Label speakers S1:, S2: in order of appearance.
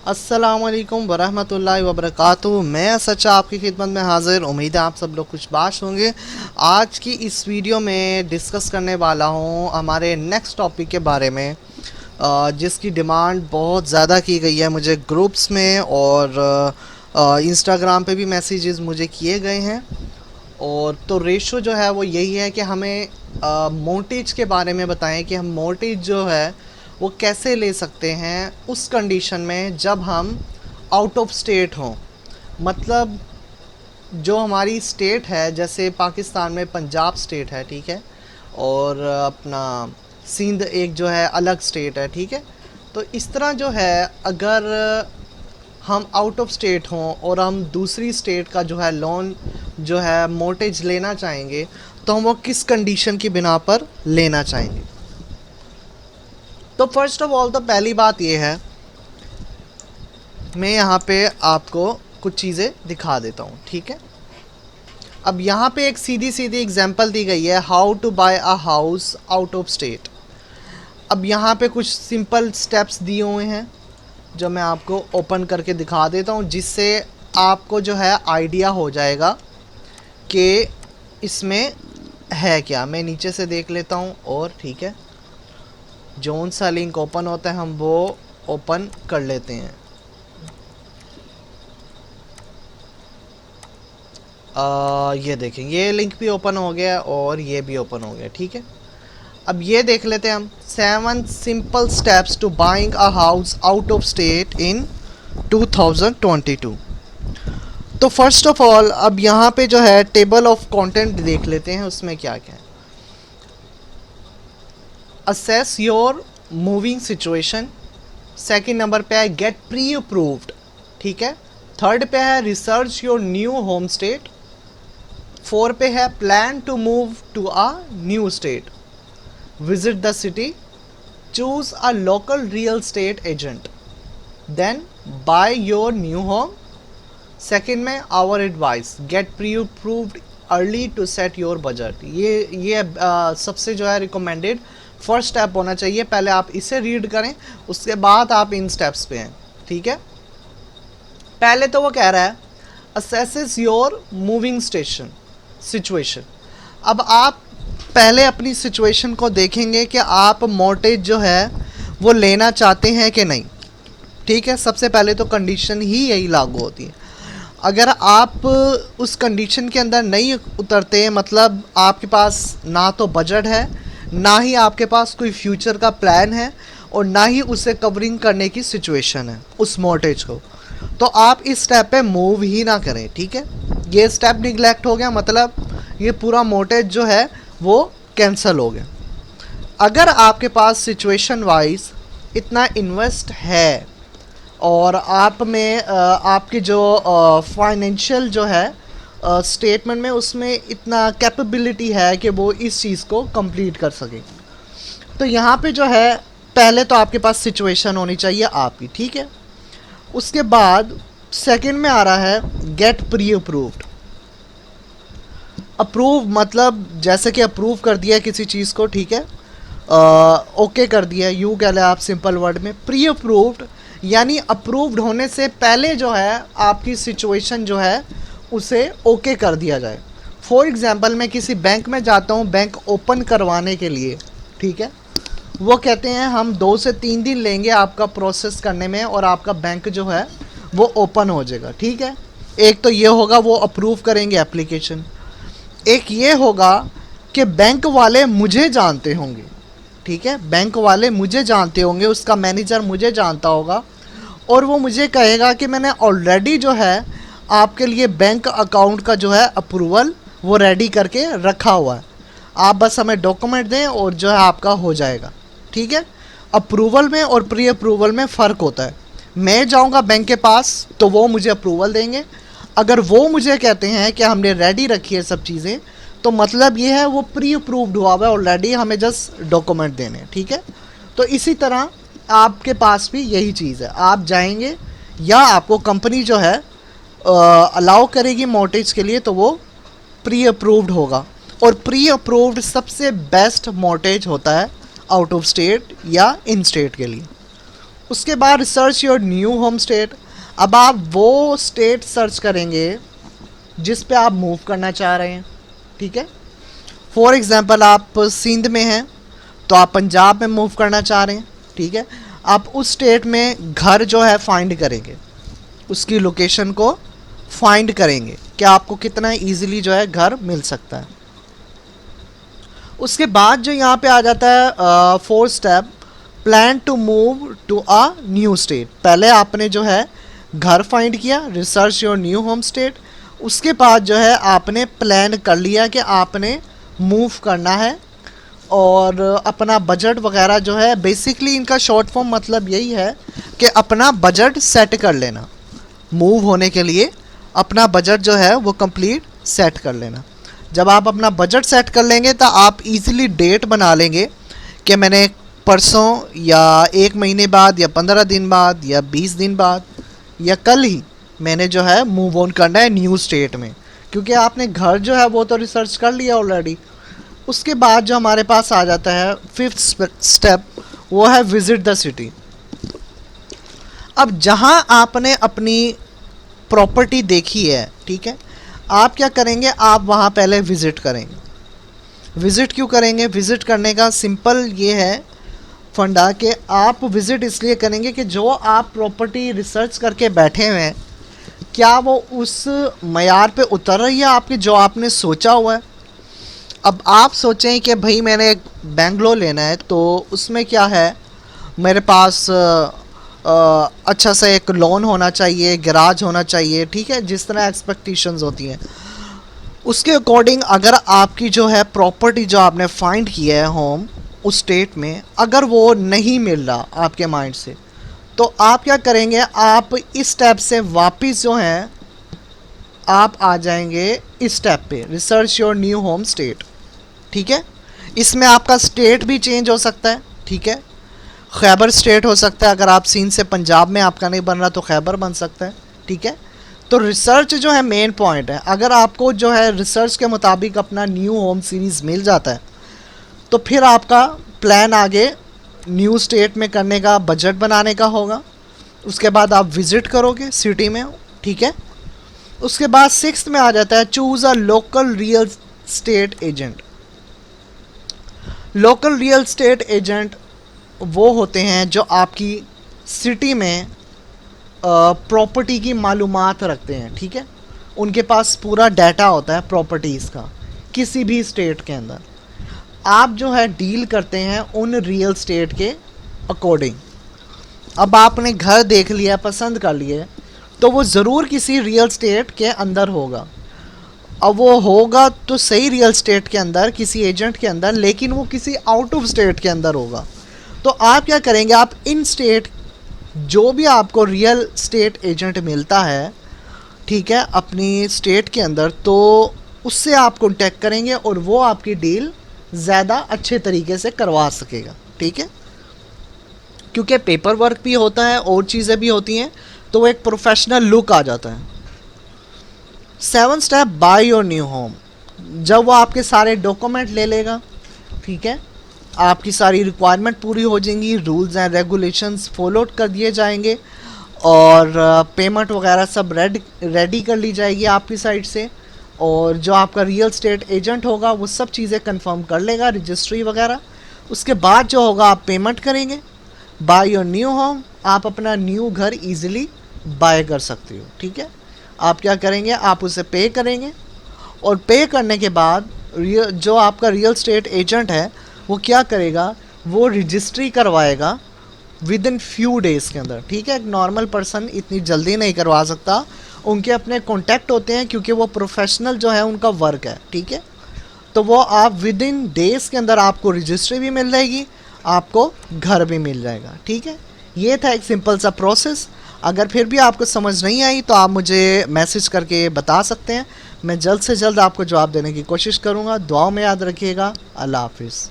S1: अस्सलामुअलैकुम वरहमतुल्लाहि वबरकातुहू। मैं सच्चा आपकी खिदमत में हाज़िर। उम्मीद है आप सब लोग खुशबाश होंगे। आज की इस वीडियो में डिस्कस करने वाला हूँ हमारे नेक्स्ट टॉपिक के बारे में, जिसकी डिमांड बहुत ज़्यादा की गई है मुझे ग्रुप्स में और इंस्टाग्राम पे भी मैसेजेस मुझे किए गए हैं। और तो रेशो जो है वो यही है कि हमें मोर्टेज के बारे में बताएं कि हम मोर्टेज जो है वो कैसे ले सकते हैं उस कंडीशन में जब हम आउट ऑफ स्टेट हों। मतलब जो हमारी स्टेट है, जैसे पाकिस्तान में पंजाब स्टेट है, ठीक है, और अपना सिंध एक जो है अलग स्टेट है, ठीक है। तो इस तरह जो है अगर हम आउट ऑफ स्टेट हों और हम दूसरी स्टेट का जो है लोन जो है मोर्टेज लेना चाहेंगे, तो हम वो किस कंडीशन की बिना पर लेना चाहेंगे। तो फर्स्ट ऑफ ऑल तो पहली बात ये है, मैं यहाँ पे आपको कुछ चीज़ें दिखा देता हूँ, ठीक है। अब यहाँ पे एक सीधी सीधी एग्जांपल दी गई है, how to buy a house out of state. अब यहाँ पे कुछ सिंपल स्टेप्स दिए हुए हैं जो मैं आपको ओपन करके दिखा देता हूँ, जिससे आपको जो है आइडिया हो जाएगा कि इसमें है क्या। मैं नीचे से देख लेता हूँ और ठीक है, जोन सा लिंक ओपन होता है हम वो ओपन कर लेते हैं। ये देखें, ये लिंक भी ओपन हो गया और ये भी ओपन हो गया, ठीक है। अब ये देख लेते हैं हम 7 simple steps to buying a house out of state in 2022। तो फर्स्ट ऑफ ऑल अब यहाँ पे जो है टेबल ऑफ कंटेंट देख लेते हैं, उसमें क्या क्या है। Assess your moving situation, second number पे है गेट प्री अप्रूव्ड, ठीक है। थर्ड पे है research your new home state. 4 पे है plan to move to a new state, visit the city, choose a local real estate agent, then buy your new home. Second में our advice get pre approved early to set your budget. ये सबसे जो है recommended first step होना चाहिए। पहले आप इसे रीड करें, उसके बाद आप इन स्टेप्स पे हैं, ठीक है। पहले तो वो कह रहा है assesses your moving station situation. अब आप पहले अपनी सिचुएशन को देखेंगे कि आप मोर्टेज जो है वो लेना चाहते हैं कि नहीं, ठीक है। सबसे पहले तो कंडीशन ही यही लागू होती है। अगर आप उस कंडीशन के अंदर नहीं उतरते, मतलब आपके पास ना तो बजट है, ना ही आपके पास कोई फ्यूचर का प्लान है, और ना ही उसे कवरिंग करने की सिचुएशन है उस मोर्टेज को, तो आप इस स्टेप पे मूव ही ना करें, ठीक है। ये स्टेप निगलेक्ट हो गया, मतलब ये पूरा मोर्टेज जो है वो कैंसिल हो गया। अगर आपके पास सिचुएशन वाइज इतना इन्वेस्ट है और आप में आपकी जो फाइनेंशियल जो है स्टेटमेंट में उसमें इतना कैपेबिलिटी है कि वो इस चीज़ को कंप्लीट कर सके, तो यहाँ पे जो है पहले तो आपके पास सिचुएशन होनी चाहिए आपकी, ठीक है। उसके बाद सेकंड में आ रहा है गेट प्री अप्रूव्ड। अप्रूव मतलब जैसे कि अप्रूव कर दिया किसी चीज़ को, ठीक है, ओके कर दिया, यूँ कह लें आप सिंपल वर्ड में। प्री अप्रूव्ड यानी अप्रूव्ड होने से पहले जो है आपकी सिचुएशन जो है उसे ओके कर दिया जाए। फॉर एग्ज़ाम्पल मैं किसी बैंक में जाता हूँ बैंक ओपन करवाने के लिए, ठीक है, वो कहते हैं हम 2 से 3 दिन लेंगे आपका प्रोसेस करने में और आपका बैंक जो है वो ओपन हो जाएगा, ठीक है। एक तो ये होगा वो अप्रूव करेंगे एप्लीकेशन। एक ये होगा कि बैंक वाले मुझे जानते होंगे, ठीक है, बैंक वाले मुझे जानते होंगे, उसका मैनेजर मुझे जानता होगा और वो मुझे कहेगा कि मैंने ऑलरेडी जो है आपके लिए बैंक अकाउंट का जो है अप्रूवल वो रेडी करके रखा हुआ है, आप बस हमें डॉक्यूमेंट दें और जो है आपका हो जाएगा, ठीक है। अप्रूवल में और प्री अप्रूवल में फ़र्क होता है। मैं जाऊंगा बैंक के पास तो वो मुझे अप्रूवल देंगे, अगर वो मुझे कहते हैं कि हमने रेडी रखी है सब चीज़ें, तो मतलब ये है वो प्री अप्रूव्ड हुआ हुआ है ऑलरेडी, हमें जस्ट डॉक्यूमेंट देने हैं, ठीक है। तो इसी तरह आपके पास भी यही चीज़ है, आप जाएंगे या आपको कंपनी जो है अलाउ करेगी मोर्टेज के लिए तो वो प्री अप्रूव्ड होगा, और प्री अप्रूव्ड सबसे बेस्ट मोर्टेज होता है आउट ऑफ स्टेट या इन स्टेट के लिए। उसके बाद research your new home state. अब आप वो स्टेट सर्च करेंगे जिस पे आप मूव करना चाह रहे हैं, ठीक है। फॉर एग्ज़ाम्पल आप सिंध में हैं तो आप पंजाब में मूव करना चाह रहे हैं, ठीक है। आप उस स्टेट में घर जो है फाइंड करेंगे, उसकी लोकेशन को फाइंड करेंगे कि आपको कितना इजीली जो है घर मिल सकता है। उसके बाद जो यहाँ पे आ जाता है fourth step, plan to move to a new state. पहले आपने जो है घर फाइंड किया, research your new home state. उसके बाद जो है आपने प्लान कर लिया कि आपने मूव करना है, और अपना बजट वगैरह जो है, बेसिकली इनका शॉर्ट फॉर्म मतलब यही है कि अपना बजट सेट कर लेना। मूव होने के लिए अपना बजट जो है वो कंप्लीट सेट कर लेना। जब आप अपना बजट सेट कर लेंगे तो आप इजीली डेट बना लेंगे कि मैंने परसों या 1 महीने बाद या 15 दिन बाद या 20 दिन बाद या कल ही मैंने जो है मूव ऑन करना है न्यू स्टेट में, क्योंकि आपने घर जो है वो तो रिसर्च कर लिया ऑलरेडी। उसके बाद जो हमारे पास आ जाता है फिफ्थ स्टेप, वो है विज़िट द सिटी। अब जहाँ आपने अपनी प्रॉपर्टी देखी है, ठीक है, आप क्या करेंगे, आप वहाँ पहले विज़िट करेंगे। विज़िट क्यों करेंगे? विज़िट करने का सिंपल ये है फंडा कि आप विज़िट इसलिए करेंगे कि जो आप प्रॉपर्टी रिसर्च करके बैठे हुए हैं, क्या वो उस मयार पे उतर रही है आपके जो आपने सोचा हुआ है। अब आप सोचें कि भाई मैंने एक बेंगलो लेना है, तो उसमें क्या है, मेरे पास अच्छा सा एक लोन होना चाहिए, गैराज होना चाहिए, ठीक है, जिस तरह एक्सपेक्टेशंस होती हैं उसके अकॉर्डिंग अगर आपकी जो है प्रॉपर्टी जो आपने फाइंड किया है होम उस स्टेट में, अगर वो नहीं मिल रहा आपके माइंड से, तो आप क्या करेंगे, आप इस स्टेप से वापस जो है आप आ जाएंगे इस स्टेप पे, research your new home state, ठीक है। इसमें आपका स्टेट भी चेंज हो सकता है, ठीक है, खैबर स्टेट हो सकता है, अगर आप सिंध से पंजाब में आपका नहीं बन रहा तो खैबर बन सकता है, ठीक है। तो रिसर्च जो है मेन पॉइंट है। अगर आपको जो है रिसर्च के मुताबिक अपना न्यू होम सीरीज़ मिल जाता है तो फिर आपका प्लान आगे न्यू स्टेट में करने का, बजट बनाने का होगा। उसके बाद आप विज़िट करोगे सिटी में, ठीक है। उसके बाद सिक्स्थ में आ जाता है चूज़ अ local real estate agent. Local real estate agent वो होते हैं जो आपकी सिटी में प्रॉपर्टी की मालूमात रखते हैं, ठीक है। उनके पास पूरा डाटा होता है प्रॉपर्टीज़ का किसी भी स्टेट के अंदर। आप जो है डील करते हैं उन रियल स्टेट के अकॉर्डिंग। अब आपने घर देख लिया, पसंद कर लिए, तो वो ज़रूर किसी रियल स्टेट के अंदर होगा। अब वो होगा तो सही रियल स्टेट के अंदर, किसी एजेंट के अंदर, लेकिन वो किसी आउट ऑफ स्टेट के अंदर होगा। तो आप क्या करेंगे, आप इन स्टेट जो भी आपको रियल स्टेट एजेंट मिलता है, ठीक है, अपनी स्टेट के अंदर, तो उससे आप कॉन्टेक्ट करेंगे और वो आपकी डील ज़्यादा अच्छे तरीके से करवा सकेगा, ठीक है। क्योंकि पेपर वर्क भी होता है और चीज़ें भी होती हैं, तो वो एक प्रोफेशनल लुक आ जाता है। 7th step, bye your new home. जब वो आपके सारे डॉक्यूमेंट ले लेगा, ठीक है, आपकी सारी रिक्वायरमेंट पूरी हो जाएंगी, रूल्स एंड रेगुलेशंस फॉलो कर दिए जाएंगे, और पेमेंट वगैरह सब रेडी कर ली जाएगी आपकी साइड से, और जो आपका रियल स्टेट एजेंट होगा वो सब चीज़ें कंफर्म कर लेगा, रजिस्ट्री वगैरह। उसके बाद जो होगा आप पेमेंट करेंगे, बाय योर न्यू होम, आप अपना न्यू घर ईजिली बाय कर सकते हो, ठीक है। आप क्या करेंगे, आप उसे पे करेंगे, और पे करने के बाद जो आपका रियल स्टेट एजेंट है वो क्या करेगा, वो रजिस्ट्री करवाएगा विद इन फ्यू डेज़ के अंदर, ठीक है। एक नॉर्मल पर्सन इतनी जल्दी नहीं करवा सकता, उनके अपने कॉन्टैक्ट होते हैं, क्योंकि वो प्रोफेशनल जो है उनका वर्क है, ठीक है। तो वो आप विद इन डेज़ के अंदर आपको रजिस्ट्री भी मिल जाएगी, आपको घर भी मिल जाएगा, ठीक है। ये था एक सिंपल सा प्रोसेस। अगर फिर भी आपको समझ नहीं आई तो आप मुझे मैसेज करके बता सकते हैं, मैं जल्द से जल्द आपको जवाब देने की कोशिश करूँगा। दुआओं में याद रखिएगा। अल्लाह हाफिज़।